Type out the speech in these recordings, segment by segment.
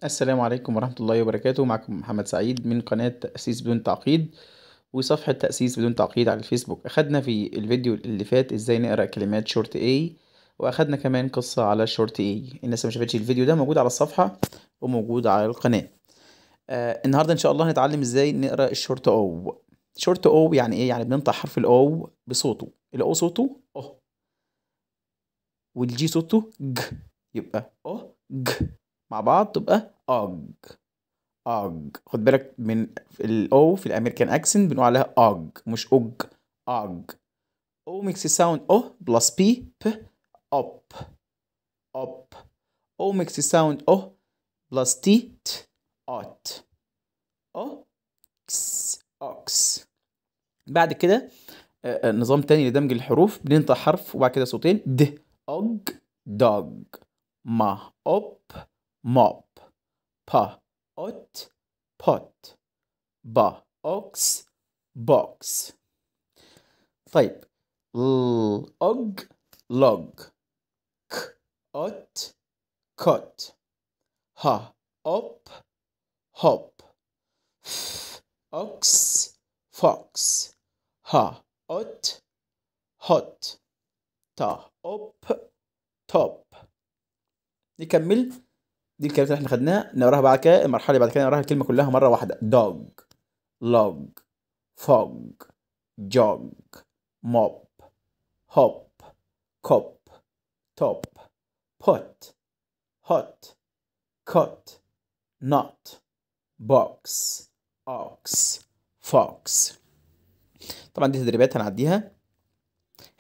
السلام عليكم ورحمة الله وبركاته. معكم محمد سعيد من قناة تأسيس بدون تعقيد وصفحة تأسيس بدون تعقيد على الفيسبوك. أخدنا في الفيديو اللي فات إزاي نقرأ كلمات شورت A، وأخدنا كمان قصة على شورت A. الناس اللي مشافتش الفيديو ده موجود على الصفحة وموجود على القناة. النهاردة إن شاء الله هنتعلم إزاي نقرأ الشورت O. شورت O يعني إيه؟ يعني بننطق حرف الأو بصوته. الأو صوته أه، والجي صوته ج، يبقى أه ج مع بعض تبقى أج. اج، خد بالك من الاو في الامريكان اكسنت بنقول عليها اج مش اوج. اج. او ميكس ساوند او بلس بي ب اب. اب. او ميكس ساوند او بلس تي ت ات. اوكس اوكس. بعد كده نظام تاني لدمج الحروف، بننطق حرف وبعد كده صوتين. د اج دوج. ما اوب موب. با اوت بوت. با اوكس بوكس. طيب أج لوج. ك أوت كوت. ها أوب هوب. ف أوكس فوكس. ها أوت هوت. تا أوب توب. نكمل. دي الكلمات اللي احنا خدناها نقراها بعد كده. المرحلة اللي بعد كده نقراها الكلمة كلها مرة واحدة. دوج لوج فوج جوج موب هوب كوب توب put hot cut nut box ox fox. طبعا دي تدريبات هنعديها.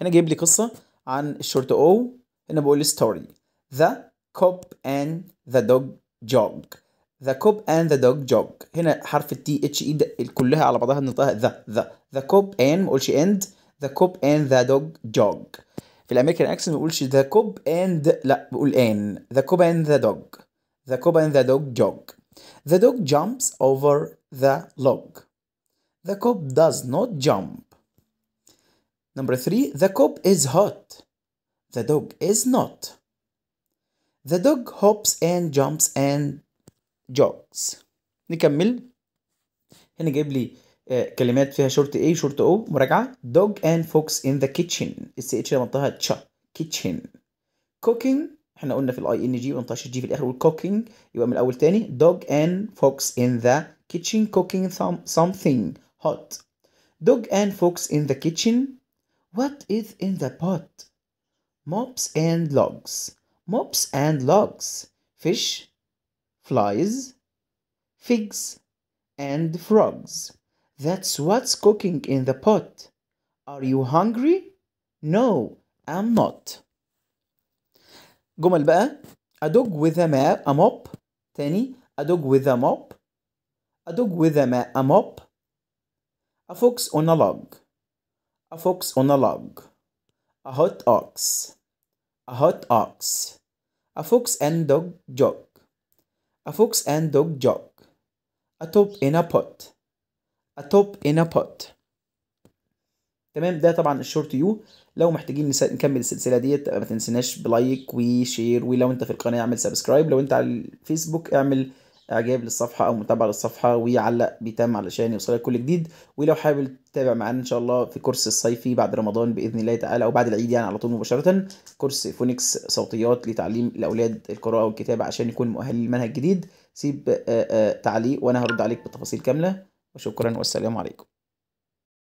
هنا جايب لي قصة عن الشورت او. هنا بقول ستوري. The cop and the dog jog. The cop and the dog jog. هنا حرف التي اتش اي كلها على بعضها بنطقها the cop and ما اقولش and. The cop and the dog jog. في الامريكان اكسنت ما بقولش the cop and، لا بقول an. The cop and the dog. The cop and the dog jog. The dog jumps over the log. The cop does not jump. Number 3. The cop is hot. The dog is not. The dog hops and jumps and jogs. نكمل. هنا جايب لي كلمات فيها شورت A شورت O. مراجعة. Dog and fox in the kitchen. السي اتش منطقها تش. kitchen. Cooking. احنا قلنا في الاي ان جي ما ننطقش الجي في الاخر، نقول cooking. يبقى من الاول تاني. Dog and fox in the kitchen cooking something hot. Dog and fox in the kitchen. What is in the pot? Mops and logs. Mops and logs. Fish, flies, figs, and frogs. That's what's cooking in the pot. Are you hungry? No, I'm not. جمل بقى. A dog with a mop. تاني. A dog with a mop. A dog with a mop. A fox on a log. A fox on a log. A hot ox. A hot ox. A fox and dog jog. A fox and dog jog. A top in a pot. A top in a pot. تمام. ده طبعا الشورت يو. لو محتاجين نكمل السلسله ديت ما تنسناش بلايك وشير، ولو انت في القناه اعمل سبسكرايب، لو انت على الفيسبوك اعمل اعجاب للصفحه او متابعه للصفحه ويعلق بيتم علشان يوصلك كل جديد. ولو حابب تتابع معانا ان شاء الله في كورس الصيفي بعد رمضان باذن الله تعالى او بعد العيد يعني على طول مباشره، كورس فونكس صوتيات لتعليم الاولاد القراءه والكتابه عشان يكون مؤهل للمنهج الجديد. سيب تعليق وانا هرد عليك بالتفاصيل كامله. وشكرا والسلام عليكم.